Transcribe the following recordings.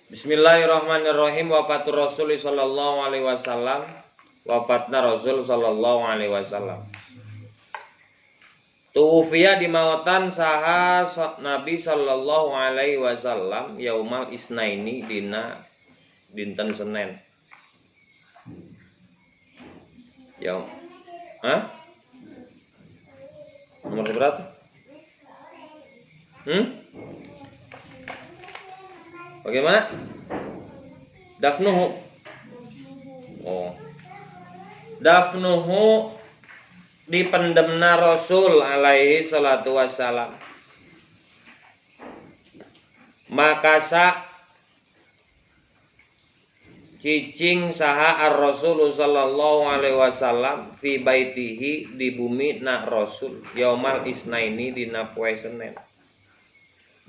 Bismillahirrahmanirrahim. Wafatur Rasul sallallahu alaihi wasallam. Wafatna Rasul sallallahu alaihi wasallam. Tuwfiya di mautan saha Nabi sallallahu alaihi wasallam yaumal isnaini dina dinten Senin. Yaum. Hah? Nomor berapa? Bagaimana? Dafnuhu. Oh. Dafnuhu dipendemna Rasul alaihi salatu wassalam. Makasa cicing saha ar-Rasul sallallahu alaihi wasallam fi baitihi di bumi na Rasul yaumal isnaini dina poe Senin.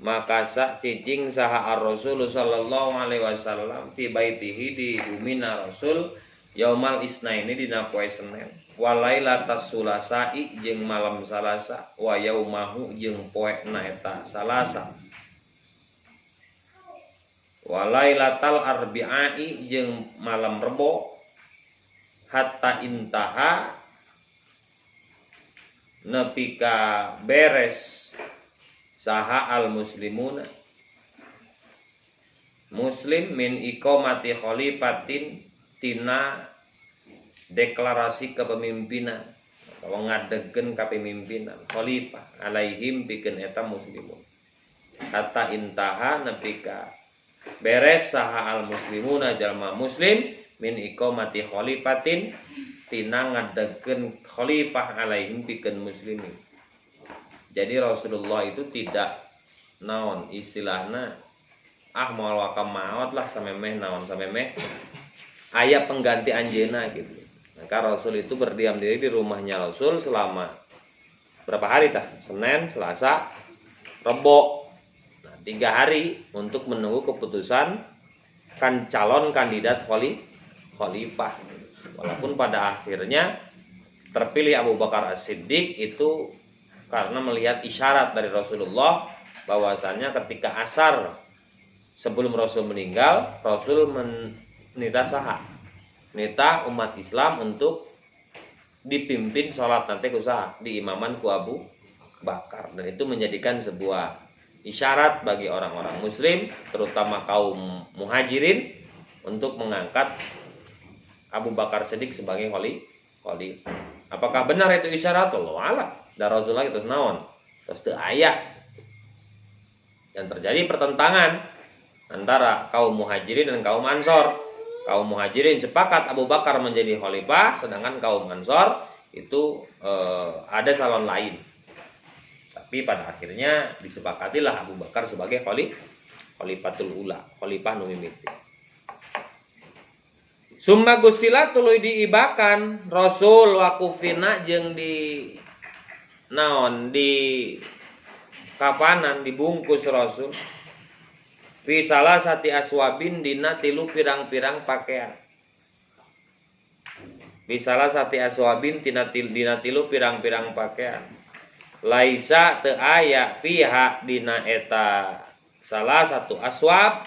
Makasa cicing saha ar-Rasul sallallahu alaihi wasallam fi baitihi di bumi na Rasul yaumal isnaini dina poe Senin. Walailatas sulasai jeung malam Salasa wa yaumahu jeung poe na eta Salasa. Walailatal arbi'i jeung malam Rebo hatta intaha nepi ka beres saha al muslimuna muslim min iqamati khalifatin tina deklarasi kepemimpinan atau ngadegen kepemimpinan khalifah alaihim pikeun eta muslimun hatta intaha nepi ka beres saha al muslimuna jalma muslim min iqamati khalifatin tina ngadegen khalifah alaihim pikeun muslimin. Jadi Rasulullah itu tidak naon istilahna moal wakam maot lah samemeh naon samemeh aya pengganti anjeuna gitu. Maka Rasul itu berdiam diri di rumahnya Rasul selama berapa hari tah? Senin, Selasa, Rebo. Nah, 3 hari untuk menunggu keputusan kan calon kandidat khalifah. Walaupun pada akhirnya terpilih Abu Bakar As-Siddiq itu karena melihat isyarat dari Rasulullah bahwasannya ketika asar sebelum Rasul meninggal, Rasul menita nita umat Islam untuk dipimpin sholat nanti usaha di imaman ku Abu Bakar, dan itu menjadikan sebuah isyarat bagi orang-orang muslim terutama kaum muhajirin untuk mengangkat Abu Bakar Siddiq sebagai khalifah. Apakah benar itu isyarat? Allahu a'lam. Dan Rasulullah itu naon terus teu aya, dan terjadi pertentangan antara kaum muhajirin dan kaum ansor. Kaum muhajirin sepakat Abu Bakar menjadi khalifah, sedangkan kaum ansor itu ada calon lain. Tapi pada akhirnya disepakatilah Abu Bakar sebagai khalifatul ula, khalifah nu mimiti. Summa gusila tuluy diibakan Rasul wakufina jeung di naon di kapanan dibungkus Rasul fi salasati aswabin dina tilu pirang-pirang pakaian. Fi salasati aswabin dina tilu pirang-pirang pakaian. Laisa teu aya fiha dina eta salah satu aswab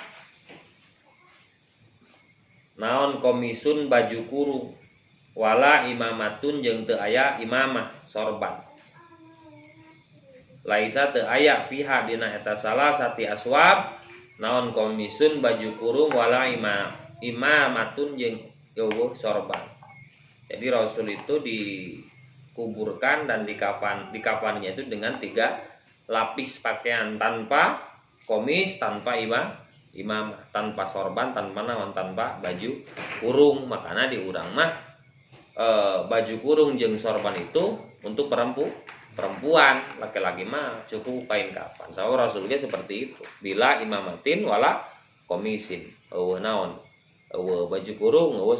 naon komisun baju kurung wala imamatun jeung teu aya imamah sorban. Laisa teu aya fiha dina eta salah sati aswab naon komisun baju kurung wala imamatun jeung eueuh sorban. Jadi Rasul itu dikuburkan dan dikafaninya itu dengan 3 lapis pakaian, tanpa komis, tanpa imam, tanpa sorban, tanpa baju kurung. Makanya di urang mah baju kurung jeung sorban itu untuk perempuan, laki-laki mah cukup kain kafan. Sawa Rasulnya seperti itu. Bila imamatin wala komisin. Eueuh naon? Eueuh baju kurung, eueuh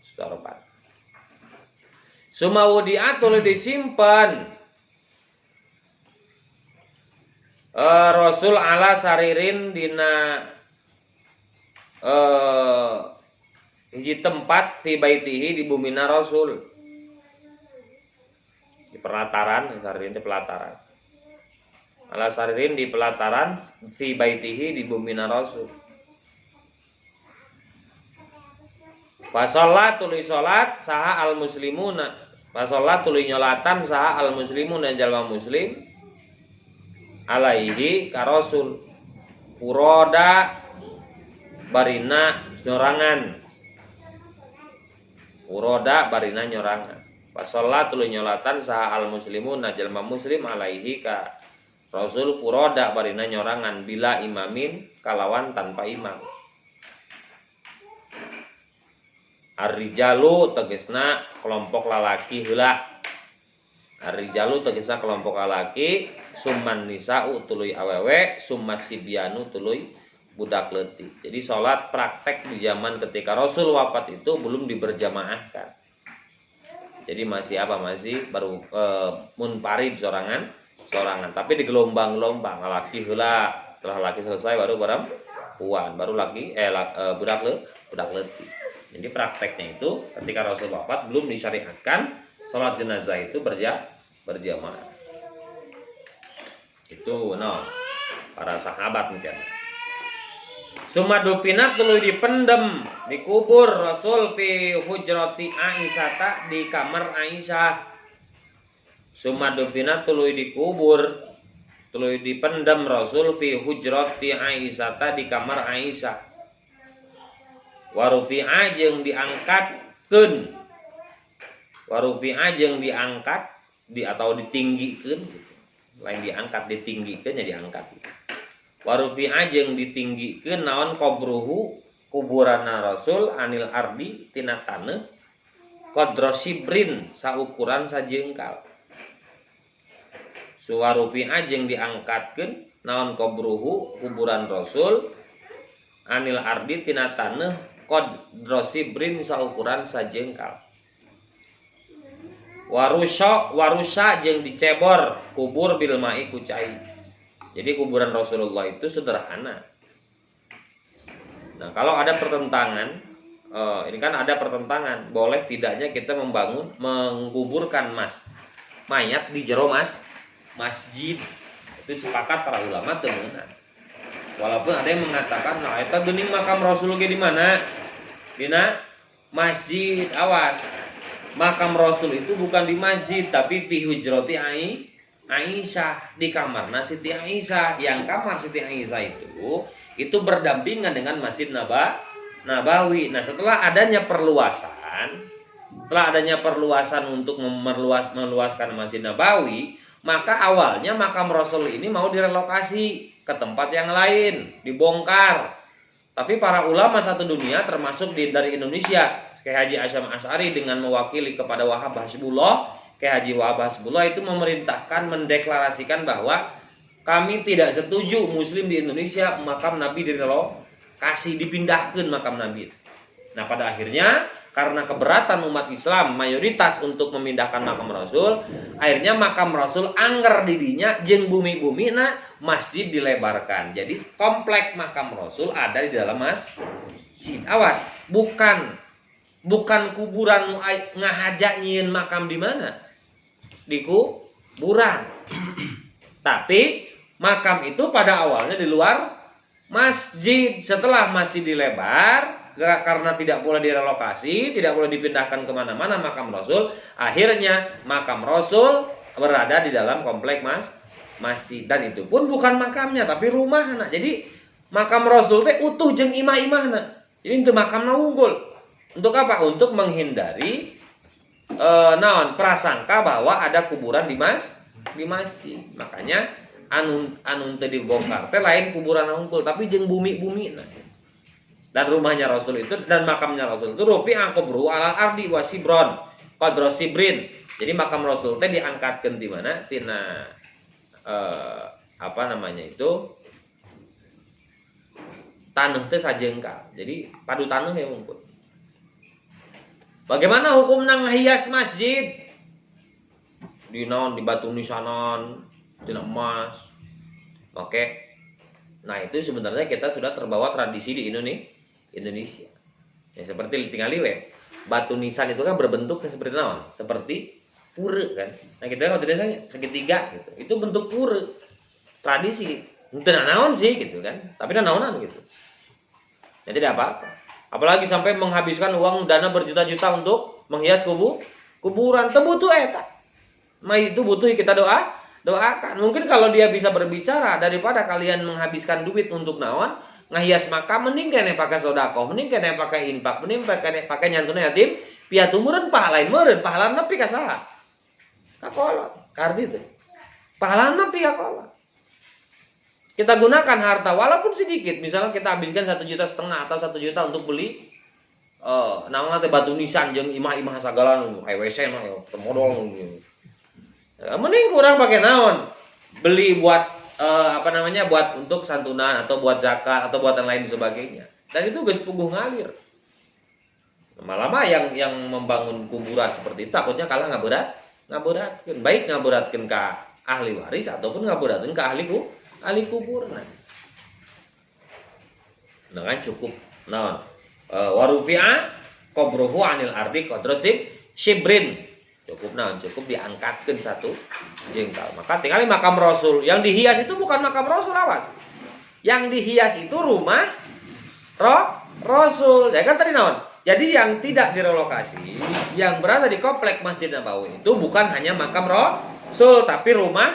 sorban. Sumawudiat tuluy disimpen Rasul ala saririn dina hiji tempat fi baitihi di bumina Rasul. Di pelataran, saririn di pelataran. Ala saririn di pelataran fi baitihi di bumina Rasul. Fa sholat tuluy sholat saha al muslimuna. Fa sholat tuluy nyolatan saha al muslimuna jalma muslim alaihi ka rasul furoda barina nyorangan. Furoda barina nyorangan. Fa sholat tuluy nyolatan saha al muslimuna jalma muslim alaihi ka rasul furoda barina nyorangan bila imamin kalawan tanpa imam. Ar-rijalu tegesna kelompok lalaki heula. Ar-rijalu tegesna kelompok lalaki, summan nisa'u tuluy awewe, summas sibyanu tuluy budak leutik. Jadi sholat praktek di zaman ketika Rasul wafat itu belum diberjamaahkan. Jadi masih apa? Masih baru munfarid sorangan. Tapi di gelombang-gelombang laki heula, setelah laki selesai baru perempuan, baru laki budak leutik. Jadi prakteknya itu ketika Rasul wafat belum disyariatkan sholat jenazah itu berjamaah. Itu para sahabat mungkin. Sumadupina tuluy dipendem dikubur Rasul fi hujrati Aisyah di kamar Aisyah. Sumadupina tuluy dikubur tuluy dipendem Rasul fi hujrati Aisyah di kamar Aisyah. Warufi'a jeung diangkatkeun. Warufi'a jeung diangkat atau ditinggikeun gitu. Lain diangkat ditinggikeun ya diangkat. Warufi'a jeung ditinggikeun naon qabruhu kuburanna Rasul anil ardi tina taneuh qadra sibrin saukuran sajengkal. Suwarufi'a jeung diangkatkeun naon qabruhu kuburan Rasul anil ardi tina taneuh qadra sibrin saukuran sajengkal. Warusa jeung dicebor kubur bil mai ku cai. Jadi kuburan Rasulullah itu sederhana. Nah, kalau ada pertentangan, ini kan ada pertentangan, boleh tidaknya kita menguburkan mayat di jero masjid. Itu sepakat para ulama temenan. Walaupun ada yang mengatakan, nah eta geuning makam Rasul ge di mana? Dina masjid. Awas. Makam Rasul itu bukan di masjid, tapi fi hujrati Aisyah, di kamarna Siti Aisyah. Yang kamar Siti Aisyah itu berdampingan dengan Masjid Nabawi. Nah, setelah adanya perluasan untuk meluaskan Masjid Nabawi, maka awalnya makam Rasul ini mau direlokasi ke tempat yang lain, dibongkar. Tapi para ulama satu dunia termasuk dari Indonesia, Kyai Haji Asyam Asy'ari dengan mewakili kepada Wahab Hasbullah, Kyai Haji Wahab Hasbullah itu memerintahkan, mendeklarasikan bahwa kami tidak setuju Muslim di Indonesia makam Nabi direlokasi, dipindahkan makam Nabi. Nah, pada akhirnya karena keberatan umat Islam mayoritas untuk memindahkan makam Rasul, akhirnya makam Rasul angger didinya jeung bumi-bumi masjid dilebarkan. Jadi komplek makam Rasul ada di dalam masjid. Awas, bukan kuburan ngahaja nyieun makam di mana? Di kuburan. Tapi makam itu pada awalnya di luar masjid. Setelah masjid dilebar, karena tidak boleh direlokasi, tidak boleh dipindahkan kemana-mana makam Rasul, akhirnya makam Rasul berada di dalam komplek masjid. Dan itu pun bukan makamnya, tapi rumahna. Jadi makam Rasul teh utuh jeung imah-imahna. Jadi itu makamna unggul. Untuk apa? Untuk menghindari prasangka bahwa ada kuburan di masjid. Makanya anu teu dibongkar teh lain kuburan unggul, tapi jeung bumi-bumi. Dan rumahnya Rasul itu dan makamnya Rasul itu rufi'a qabru alal ardi wasibron qadra sibrin. Jadi makam Rasul teh diangkatkeun di mana? Tina taneuh teh sajengkal. Jadi padu taneuh ya mungkin. Bagaimana hukum nang hias masjid? Di batu nisanan, tina emas. Oke. Nah, itu sebenarnya kita sudah terbawa tradisi di Indonesia. Ya seperti tinggal liwe. Batu nisan itu kan berbentuk seperti naon? Seperti pura kan. Nah, kita kalau tidak segitiga gitu. Itu bentuk pura. Tradisi. Teu naon sih gitu kan. Tapi naonan gitu. Ya tidak apa-apa. Apalagi sampai menghabiskan uang dana berjuta-juta untuk menghias kuburan. Itu butuh eta. Itu butuh kita doakan. Mungkin kalau dia bisa berbicara, daripada kalian menghabiskan duit untuk naon ngahias makam, mending kene pakai sedekah, mending kene pakai infak, mending pakai nyantuna yatim piatu meureun pahala lain meureun, pahala nepi ka saha? Ka kolot. Kardi teh. Pahala nepi ka kolot. Kita gunakan harta walaupun sedikit, misalnya kita habiskan 1,5 juta atau 1 juta untuk beli naon teh batu nisan jeung imah-imah sagala nu WC mah modal gitu. Mending kurang pakai naon? Beli buat buat untuk santunan atau buat zakat atau buat yang lain sebagainya. Dan itu geus puguh ngalir. Lama-lama yang membangun kuburan seperti itu takutnya kalah ngaberatkeun. Baik ngaberatkeun ka ahli waris ataupun ngaberatkeun ka ahli kubur. Nah kan cukup naon? Warufi'a qabruhu 'anil ardi qadra shibrin. Cukup diangkatkan 1 jengkal. Maka tinggal makam Rasul. Yang dihias itu bukan makam Rasul, awas. Yang dihias itu rumah Rasul. Ya kan tadi naon? Jadi yang tidak direlokasi, yang berada di komplek Masjid Nabawi itu bukan hanya makam Rasul, tapi rumah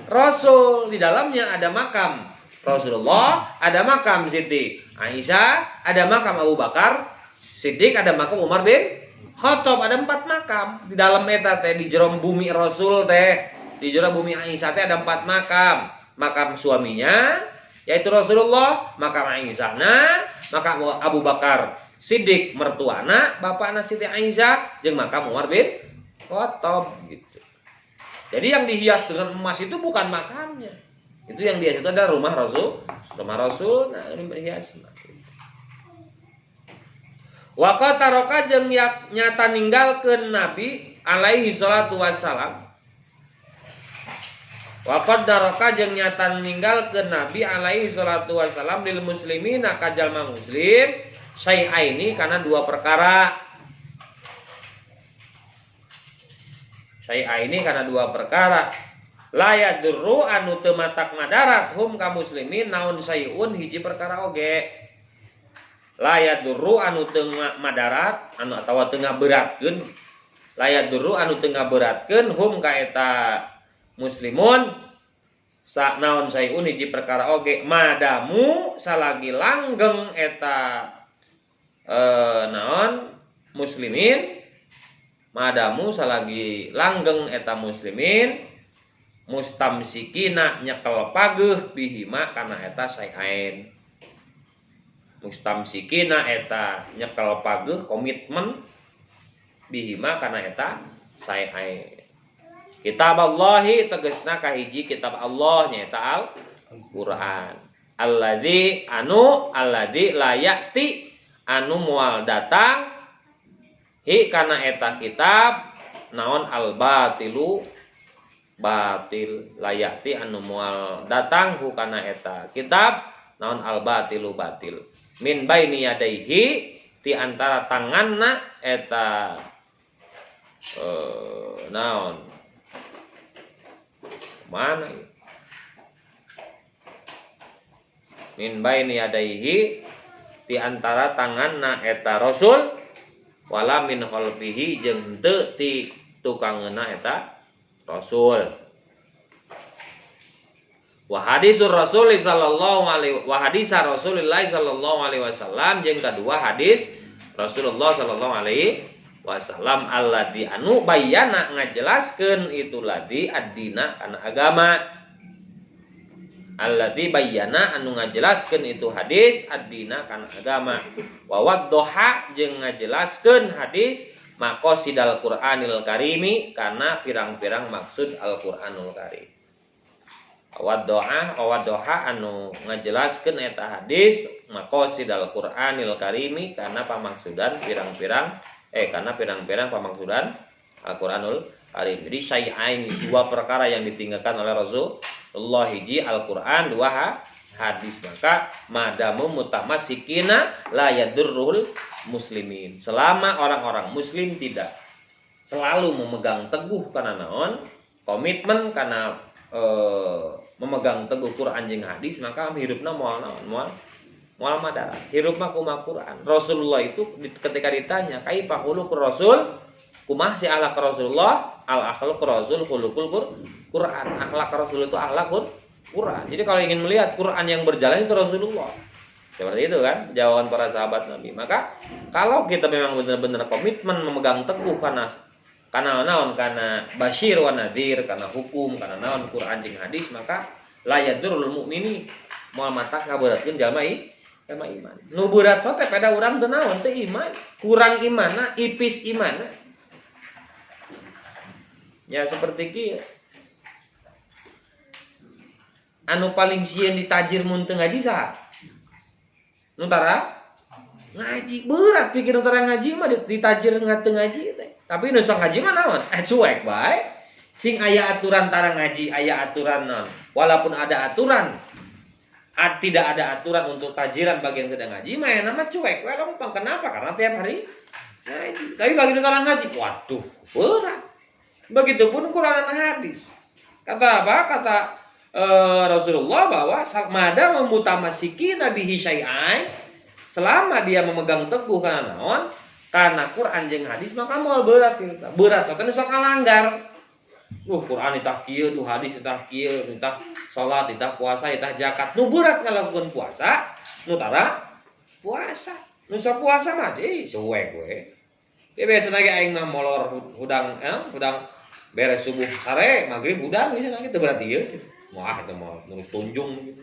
Rasul. Di dalamnya ada makam Rasulullah, ada makam Siti Aisyah, ada makam Abu Bakar Siddiq, ada makam Umar bin Khattab, ada 4 makam. Di dalam eta teh di jero bumi Rasul teh, di jero bumi Aisyah teh ada 4 makam. Makam suaminya yaitu Rasulullah, makam Aisyahna, makam Abu Bakar Siddiq mertuana, bapakna Siti Aisyah, jeung makam Umar bin Khattab gitu. Jadi yang dihias dengan emas itu bukan makamnya. Itu yang dihias itu adalah rumah Rasul. Rumah Rasul, nah rumah hias. Wa qataraka jeung nyata ninggalkeun Nabi alaihi salatu wassalam. Wa qataraka jeung nyata ninggalkeun Nabi alaihi salatu wassalam lil muslimina ka jalma muslim syai'aini kana 2 perkara. Syai'aini kana 2 perkara. La yadurru anu teu matak madarat hum ka muslimin naon syai'un hiji perkara oge. Layat duru anu tengah madarat anu atawa tengah beratkeun layat duru anu tengah beratkeun hum ka eta muslimun sa naon sayun hiji perkara oge madamu salagi langgeng eta naon muslimin madamu salagi langgeng eta muslimin mustamsikina nyekel pageuh bihima kana eta sayain. Mustamsikina eta nyekel pageuh komitmen bihima kana eta sae. Kitab Allahi tegasna kahiji kitab Allah nyaeta Al-Qur'an. Alladzi la ya'ti anu moal datang hi kana eta kitab naon al-batilu batil la ya'ti anu moal datang hu kana eta kitab naon al-batilu batil min baini yadaihi ti antara tanganna eta naon mana min baini yadaihi ti antara tanganna eta Rasul wala min khalfihi jeung teu ti tukangeuna eta Rasul. Wa hadisur Rasul sallallahu alaihi wa hadisa Rasulillah sallallahu alaihi wasallam jeung kadua hadis Rasulullah sallallahu alaihi wasallam alladzi anu bayyana ngajelaskeun itu ladi ad-dina kana agama. Alladzi bayyana anu ngajelaskeun itu hadis ad-dina kana agama. Wa waddoha jeung ngajelaskeun hadis maqasidal Qur'anil Karimi kana pirang-pirang maksud Al-Qur'anul Karim. Wadoha anu ngajelaskeun eta hadis maqasidal Qur'anil Karimi kana pamaksudan pirang-pirang pamaksudan Al-Qur'anul Karim. Jadi syai'ain 2 perkara yang ditinggalkan oleh Rasulullah hiji Al-Qur'an 2 hadis. Maka madamu mutamassikina la yadurrul muslimin. Selama orang-orang muslim tidak selalu memegang teguh kana naon? Komitmen kana memegang teguh Quran jeung hadis, maka hidupna moal moal madarat. Hirup mah kumaha Quran. Rasulullah itu ketika ditanya, "Kaifa khuluqur Rasul?" Kumaha si akhlak Rasulullah? Al akhlaq Rasul khuluqul Quran. Akhlak Rasul itu akhlakul Quran. Jadi kalau ingin melihat Quran yang berjalan itu Rasulullah. Seperti itu kan jawaban para sahabat Nabi. Maka kalau kita memang benar-benar komitmen memegang teguh karena naon, karena basyir wa nadhir, karena hukum, karena naon Quran jeung hadis, maka la yadurul mukmini moal mata kaberatkeun jalma iman. Nu berat sote pada urang teu naon teu iman, kurang imana, ipis imana. Ya seperti kieu. Anu paling sieun ditajir mun teu ngaji saha? Nu tara ngaji berat pikir nu tara ngaji mah ditajir teu ngaji teh. Tapi nu sok ngaji mah naon? Cuek bae. Sing aya aturan tara ngaji, aya aturan naon. Walaupun ada aturan, tidak ada aturan untuk tajiran bagi yang tidak ngaji, mah nama cuek. Wah, gampang. Kenapa? Karena tiap hari ngaji. Tapi bagi nu tara ngaji, waduh, berat. Begitupun Quran dan hadis. Kata apa? Kata Rasulullah bahwa mada memutamasiki nabihi syai'an, selama dia memegang teguh karena naon? Karena Quran jeung hadis maka moal berat kita. Berat soalnya sok ngalanggar. Quran itah kieu, hadis itah kieu, itah salat, itah puasa, itah zakat. Nu berat ngalakukeun puasa, nu tara puasa. Nu sok puasa mah suwek we. Dia biasa lagi aing mah molor hudang beres subuh sare magrib hudang bisa lagi teu berarti ieu sih. Wah eta mah nulis tunjung gitu.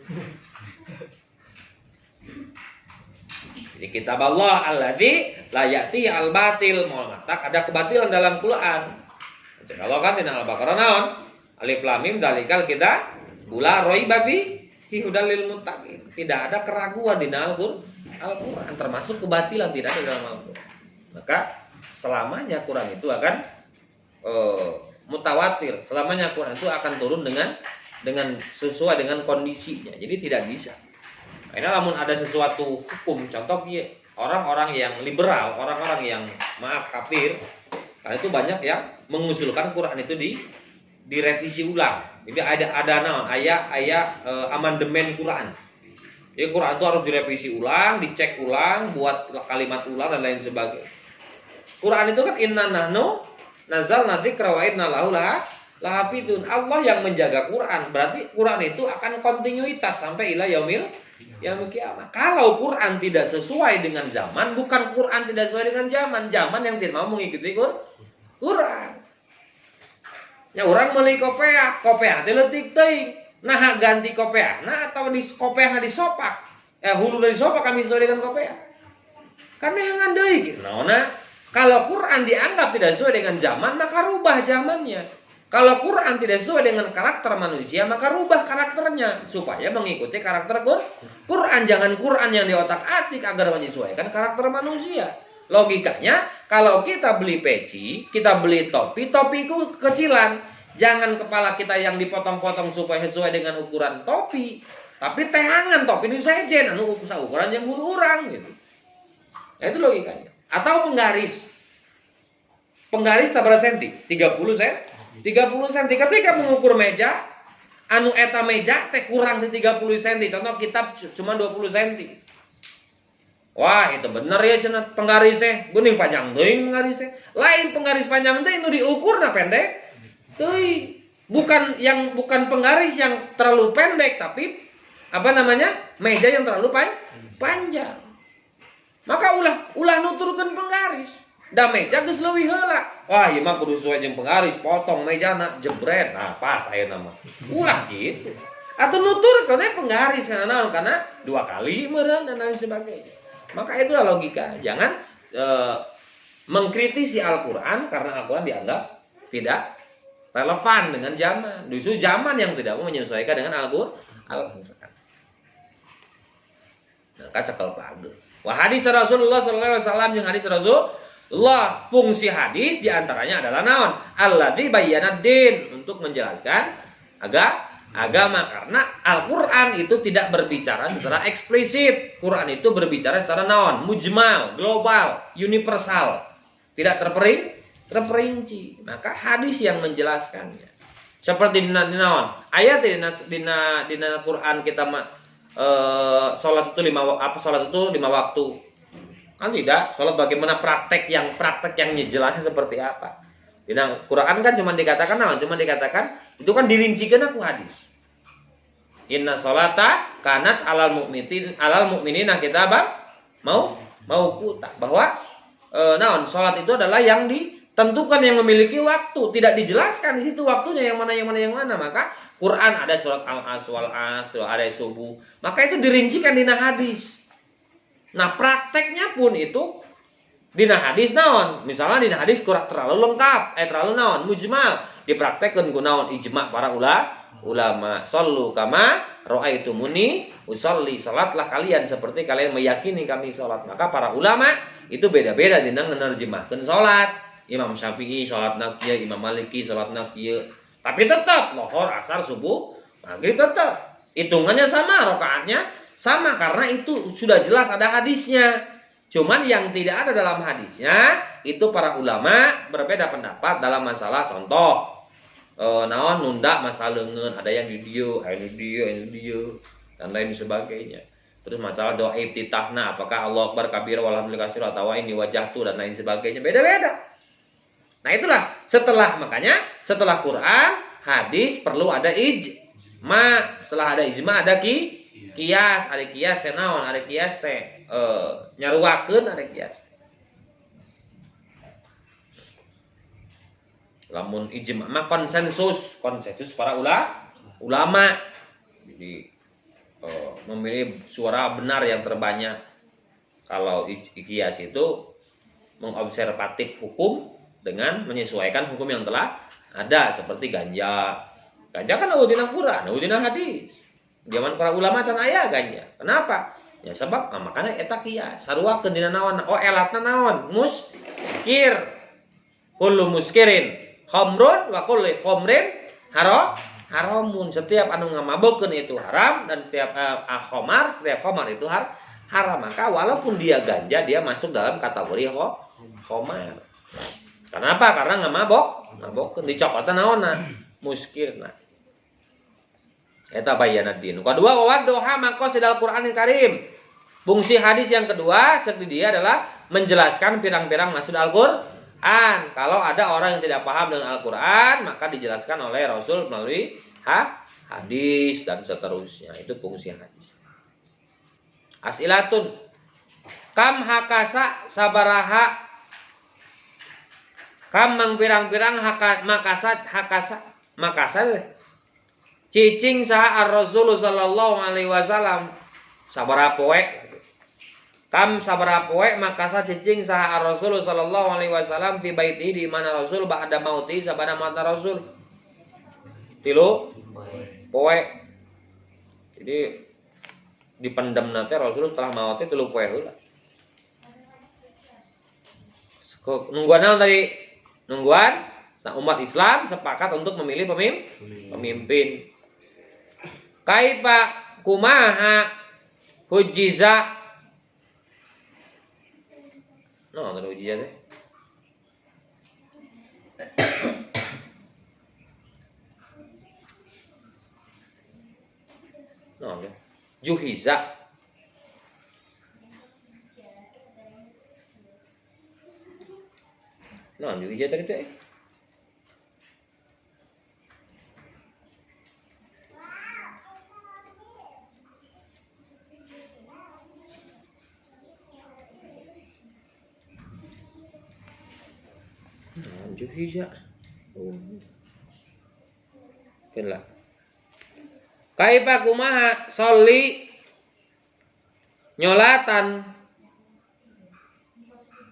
Jadi kitab Allah alladzi la ya'ti al-batil, moal matak ada kebatilan dalam Quran. Jadi Allah kan dina Al-Baqarah naon? Alif lam mim dalikal kita la raiba fi hudal lil muttaqin. Tidak ada keraguan di dalam Al-Quran, termasuk kebatilan tidak ada dalam Al-Quran. Maka selamanya Quran itu akan mutawatir. Selamanya Quran itu akan turun dengan sesuai dengan kondisinya. Jadi tidak bisa. Karena namun ada sesuatu hukum, contoh orang-orang yang liberal, orang-orang yang kafir, karena itu banyak yang mengusulkan Quran itu direvisi ulang. Jadi ada naon ayat amandemen Quran. Jadi Quran itu harus direvisi ulang, dicek ulang, buat kalimat ulang dan lain sebagainya. Quran itu kan inna nahnu nazzalna dzikra wa inna lahu lahafidun. Allah yang menjaga Quran, berarti Quran itu akan kontinuitas sampai ila yaumil kiamat. Kalau Quran tidak sesuai dengan zaman, bukan Quran tidak sesuai dengan zaman yang tidak mau mengikuti Quran. Ya orang meuli kopiah teh leutik teuing. Nah ganti kopiah, atau di kopiah disopak. Hulu dari sopak kami sesuai dengan kopiah. Kan neangan deui gitu. Nah, kalau Quran dianggap tidak sesuai dengan zaman, maka rubah zamannya. Kalau Quran tidak sesuai dengan karakter manusia, maka rubah karakternya supaya mengikuti karakter Quran. Jangan Quran yang di otak-atik agar menyesuaikan karakter manusia. Logikanya, kalau kita beli peci, kita beli topi itu kecilan. Jangan kepala kita yang dipotong-potong supaya sesuai dengan ukuran topi. Tapi teangan topi ini sejen, ukuran yang bulu orang gitu. Nah, itu logikanya. Atau penggaris. Penggaris tak berapa senti? 30 senti. 30 cm ketika mengukur meja anu eta meja teh kurang di 30 cm, contoh kitab cuma 20 cm. Wah itu bener ya cenah penggaris teh geuning panjang teuing penggaris teh. Lain penggaris panjang teh nu diukurna pendek teuing. Bukan penggaris yang terlalu pendek, tapi meja yang terlalu panjang. Maka ulah nuturkeun penggaris. Da meja geus leuwih heula. Wah, ieu mah kudu sesuai jeung penggaris, potong mejana, jebret. Nah, pas ayeuna mah. Ulah gitu. Atau nuturkeun penggaris karena 2 kali meureun dan lain sebagainya. Maka itulah logika. Jangan mengkritisi Al-Qur'an karena Al-Qur'an dianggap tidak relevan dengan zaman. Justru zaman yang tidak mau menyesuaikan dengan Al-Qur'an. Nah, kacekel page. Wah, hadis Rasulullah sallallahu alaihi wasallam jeung hadis Rasulullah, fungsi hadis diantaranya adalah naon? Alladzi bayyana din, untuk menjelaskan agama. Karena Al-Quran itu tidak berbicara secara eksplisit. Quran itu berbicara secara naon? Mujmal, global, universal. Tidak terperinci. Maka hadis yang menjelaskannya. Seperti di naon? Ayat di Quran kita sholat itu lima waktu. Kan tidak, sholat bagaimana praktek yang jelasnya seperti apa. Di Quran kan cuma dikatakan itu kan dirincikan aku hadis. Inna sholata kanat alal mu'minina kitaba mau kuta, bahwa sholat itu adalah yang ditentukan, yang memiliki waktu, tidak dijelaskan di situ waktunya yang mana. Maka Quran ada surat Al-As, ada subuh, maka itu dirincikan di hadis. Nah, prakteknya pun itu di hadis naon, misalnya di hadis kurang terlalu lengkap, terlalu naon, mujmal, dipraktekkan ku naon ijma para ulama. Sallu kama ra'aitumuni usolli, salatlah kalian seperti kalian meyakini kami salat. Maka para ulama itu beda-beda dina nerjemahkeun salat. Imam Syafi'i salatna kieu, Imam Maliki salatna kieu. Tapi tetap lohor, asar, subuh, maghrib tetap hitungannya sama, rakaatnya sama, karena itu sudah jelas ada hadisnya. Cuman yang tidak ada dalam hadisnya itu para ulama berbeda pendapat dalam masalah contoh naon nunda masalah leungeun, ada yang di dieu, dan lain sebagainya. Terus masalah doa iftitahna, apakah Allah Akbar kabir walhamdulillah katsira atau ini wajahtu dan lain sebagainya, beda-beda. Nah itulah makanya setelah Quran, hadis perlu ada ijma. Setelah ada ijma ada kias, ada kias teh naon, ada kias teh nyaruakeun, ada kias. Lamun ijma mah konsensus para ulama. Jadi memilih suara benar yang terbanyak. Kalau kias itu mengobservatif hukum dengan menyesuaikan hukum yang telah ada, seperti ganja. Ganja kan anu dina Quran, anu dina hadis. Zaman para ulama can aya ganja. Kenapa? Ya sebab makanya eta kias. Saruakeun dina naon? Oh elatna naon? Muskir. Kullu muskirin khamrun wa kullu khamrin haramun. Setiap anu ngamabekeun itu haram, dan setiap khamar itu haram. Maka walaupun dia ganja, dia masuk dalam kategori khamar. Kenapa? Karena ngamabok dicokotna naonna? Muskirna. Eta bayanad din. Kedua, wawadduha maqasidal Qur'anil Karim. Fungsi hadis yang kedua cek di dia adalah menjelaskan pirang-pirang maksud Al-Qur'an. Kalau ada orang yang tidak paham dengan Al-Qur'an, maka dijelaskan oleh Rasul melalui hadis dan seterusnya. Itu fungsi hadis. As'ilatun. Kam hakasa sabaraha, kam mang pirang-pirang makasat cicing saha ar-Rasul sallallahu alaihi wasallam sabaraha poe. Kam sabaraha poe makasat cicing saha ar-Rasul sallallahu alaihi wasallam fi baiti, di mana Rasul ba'da mauti, sabada mata Rasul 3 poe. Jadi dipendam nate Rasul setelah mauti 3 poe heula. Nungguan naon tadi? Nungguan, nah umat Islam sepakat untuk memilih pemimpin. Kaifa kumaha hujiza. No, ada hujiza teh. No, juhiza. No, juhiza tadi teh. Juhiza. Kenlah. Kaifa kumaha sholli nyolatan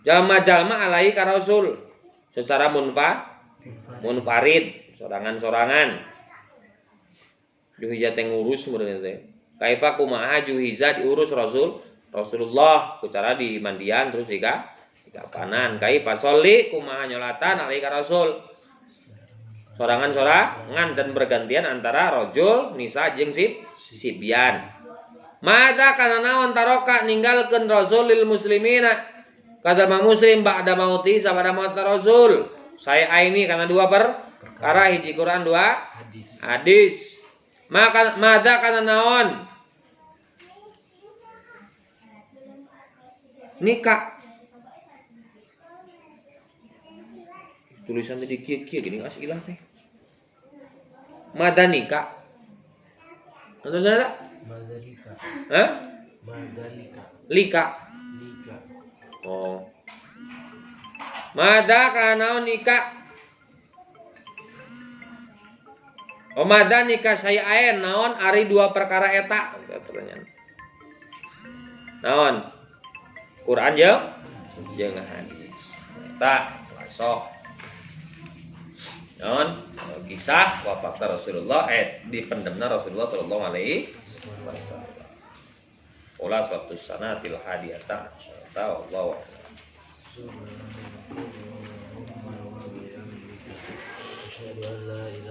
jalma-jalma alaihi ka Rasul secara munfarid, sorangan-sorangan. Juhiza teh ngurus meureun teh. Kaifa kumaha juhiza diurus Rasulullah secara di mandian terus kapanan. Kaifa sholli kumaha nyolatan alaihi ka Rasul. Sorangan-sorangan dan bergantian antara rajul, nisa jeung sibyan. Mada kana naon taroka ninggalkeun Rasul lil muslimina kazama muslim ba'da mauti sabada maut Rasul. Saya aini karena 2 perkara, hiji Quran 2 hadis. Maka mada kana naon nikah. Tulisan tadi kia gini ngasih ilah teh. Madanika. Nonton sana? Madalika. Hah? Madalika. Lika. Lika. Oh. Mada kana nikah. Oh mada nikah saya aen naon ari dua perkara eta pertanyaan. Naon? Quran jeung hadis. Eta sok. Naon? Kisah wafatna Rasulullah dipendemna Rasulullah sallallahu alaihi wasallam. Ula suatu sanatil hadiyata Allah. Subhanallah wa bihamdihi. Asyhadu an la ilaha